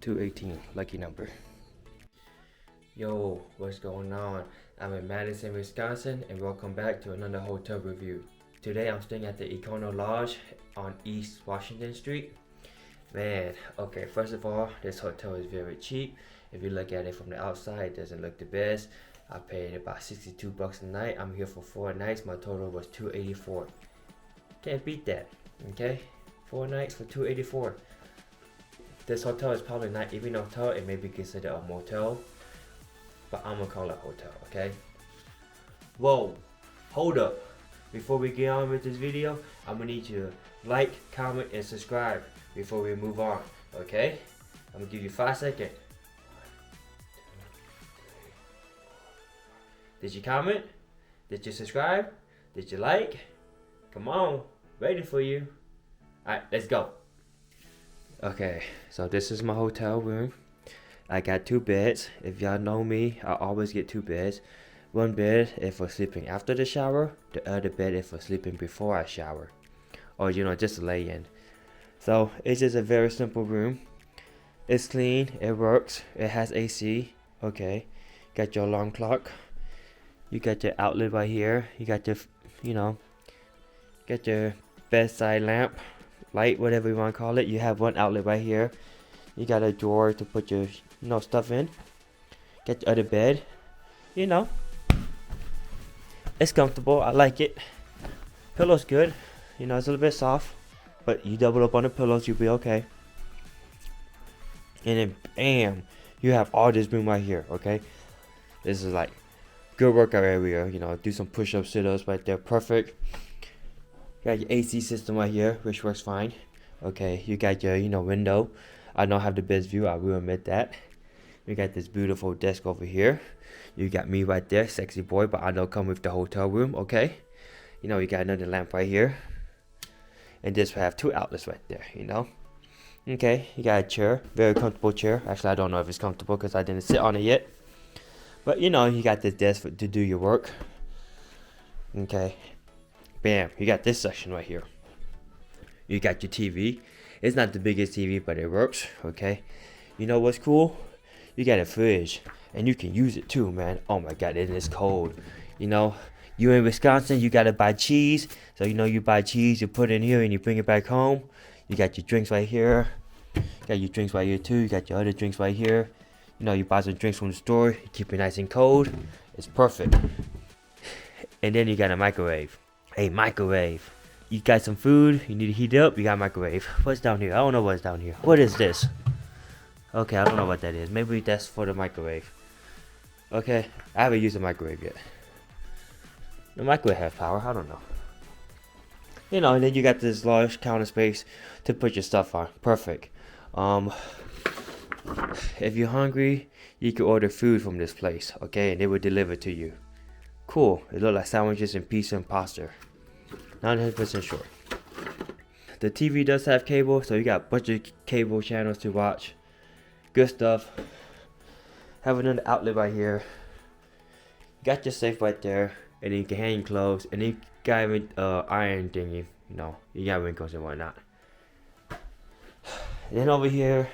218, lucky number. Yo, what's going on? I'm in Madison, Wisconsin, and welcome back to another hotel review. Today I'm staying at the Econo Lodge on East Washington Street. Man, okay, first of all, this hotel is very cheap. If you look at it from the outside, it doesn't look the best. I paid about 62 bucks a night. I'm here for 4 nights. My total was 284. Can't beat that, okay? 4 nights for 284. This hotel is probably not even a hotel. It may be considered a motel, but I'm gonna call it a hotel, okay? Whoa, hold up. Before we get on with this video, I'm gonna need you to like, comment, and subscribe before we move on, okay? I'm gonna give you 5 seconds. 1, 2, 3, 4. Did you comment? Did you subscribe? Did you like? Come on, waiting for you. Alright, let's go. Okay, so this is my hotel room. I got 2 beds. If y'all know me, I always get 2 beds. One bed is for sleeping after the shower. The other bed is for sleeping before I shower. Or just lay in. So it's just a very simple room. It's clean, it works, it has AC. Okay, got your alarm clock. You got your outlet right here. You got your, got your bedside lamp, light, whatever you want to call it. You have one outlet right here. You got a drawer to put your, stuff in. Got your other bed. It's comfortable. I like it. Pillow's good. It's a little bit soft, but you double up on the pillows, you'll be okay. And then, bam, you have all this room right here. Okay, this is like good workout area. Do some push-ups, sit-ups right there. Perfect. Got your AC system right here, which works fine. Okay, you got your window. I don't have the best view, I will admit that. We got this beautiful desk over here. You got me right there, sexy boy, but I don't come with the hotel room. Okay, you got another lamp right here, and this will have 2 outlets right there. Okay, you got a chair, very comfortable chair. Actually, I don't know if it's comfortable because I didn't sit on it yet. But you got this desk to do your work. Okay, bam, you got this section right here. You got your TV. It's not the biggest TV, but it works. Okay, what's cool? You got a fridge, and you can use it too, man. Oh my god, it is cold. You in Wisconsin, you gotta buy cheese. So you buy cheese, you put it in here, and you bring it back home. You got your drinks right here. You got your drinks right here too. You got your other drinks right here. You buy some drinks from the store. You keep it nice and cold. It's perfect. And then you got a microwave. A microwave. You got some food. You need to heat it up. You got a microwave. What's down here? I don't know what's down here. What is this? Okay, I don't know what that is. Maybe that's for the microwave. Okay, I haven't used a microwave yet. The microwave has power. I don't know. And then you got this large counter space to put your stuff on. Perfect. If you're hungry, you can order food from this place, okay, and they will deliver to you. Cool. It looks like sandwiches and pizza and pasta. 900% sure. The TV does have cable, so you got a bunch of cable channels to watch. Good stuff. Have another outlet right here. Got your safe right there, and then you can hang clothes, and then you got an iron thingy. You got wrinkles and whatnot. And then over here,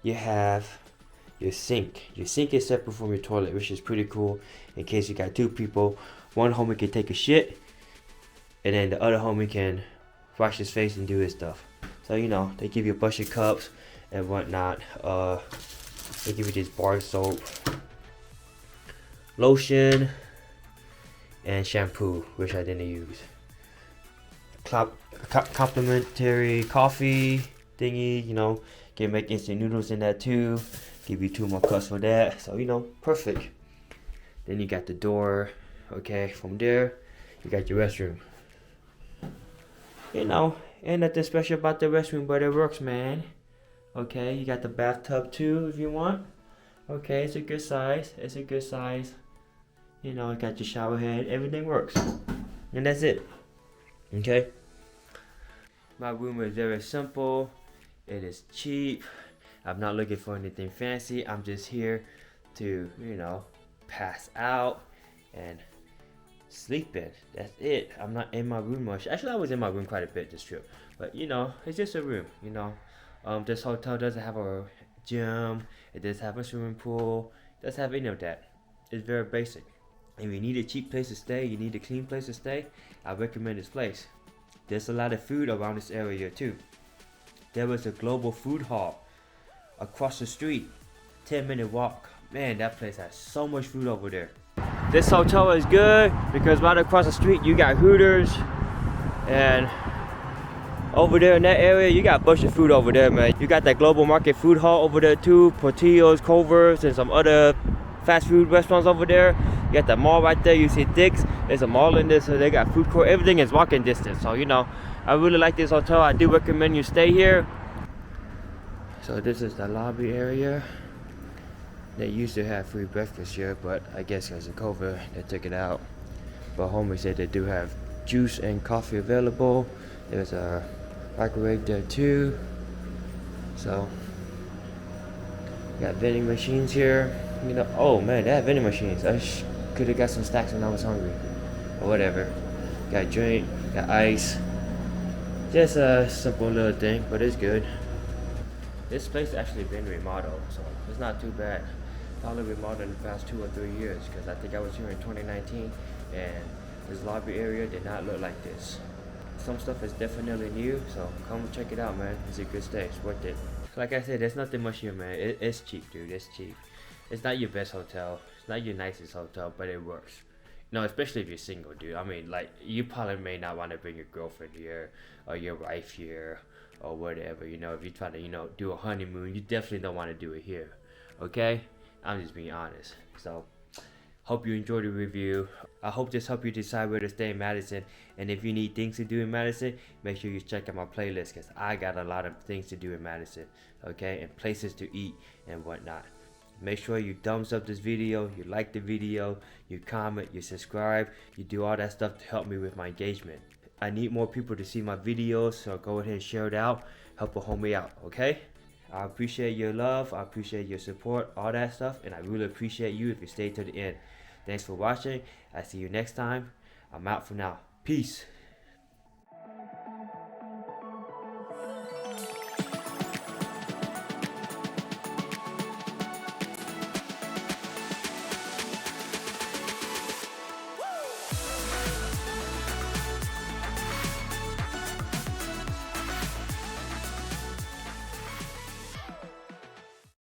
you have your sink. Your sink is separate from your toilet, which is pretty cool. In case you got 2 people, one homie can take a shit, and then the other homie can wash his face and do his stuff. So they give you a bunch of cups and whatnot. They give you this bar soap, lotion, and shampoo, which I didn't use. Complimentary coffee thingy. Can make instant noodles in that too. Give you 2 more cups for that. So perfect. Then you got the door. Okay, from there you got your restroom. Ain't nothing special about the restroom, but it works, man. Okay, you got the bathtub too if you want. Okay, it's a good size. You got your shower head. Everything works, and that's it. Okay. My room is very simple. It is cheap. I'm not looking for anything fancy. I'm just here to, pass out and sleep in. That's it. I'm not in my room much. Actually, I was in my room quite a bit this trip. But, it's just a room, This hotel doesn't have a gym, it does have a swimming pool, it does have any of that. It's very basic. If you need a cheap place to stay, you need a clean place to stay, I recommend this place. There's a lot of food around this area too. There was a global food hall across the street, 10-minute walk. Man, that place has so much food over there. This hotel is good because right across the street you got Hooters, and over there in that area you got a bunch of food over there, man. You got that global market food hall over there too, Portillo's, Culver's, and some other fast food restaurants over there. You got the mall right there, you see Dick's, there's a mall in there, so they got food court, everything is walking distance. So you know, I really like this hotel. I do recommend you stay here. So this is the lobby area. They used to have free breakfast here, but I guess because of COVID they took it out. But homie said they do have juice and coffee available. There's a microwave there too. So got vending machines here. You know, oh man, they have vending machines. I could have got some snacks when I was hungry, or whatever. Got drink, got ice. Just a simple little thing, but it's good. This place actually been remodeled, so it's not too bad. Probably remodeled in the past 2 or 3 years, because I think I was here in 2019, and this lobby area did not look like this. Some stuff is definitely new, so come check it out, man. It's a good stay. It's worth it. Like I said, there's nothing much here, man. It's cheap, dude. It's cheap. It's not your best hotel. It's not your nicest hotel, but it works. No, especially if you're single, dude. I mean, like, you probably may not want to bring your girlfriend here or your wife here or whatever. You know, if you're trying to, you know, do a honeymoon, you definitely don't want to do it here. Okay? I'm just being honest. So, hope you enjoyed the review. I hope this helped you decide where to stay in Madison. And if you need things to do in Madison, make sure you check out my playlist, because I got a lot of things to do in Madison. Okay? And places to eat and whatnot. Make sure you thumbs up this video, you like the video, you comment, you subscribe, you do all that stuff to help me with my engagement. I need more people to see my videos, so go ahead and share it out, help a homie out, okay? I appreciate your love, I appreciate your support, all that stuff, and I really appreciate you if you stay to the end. Thanks for watching, I see you next time. I'm out for now. Peace.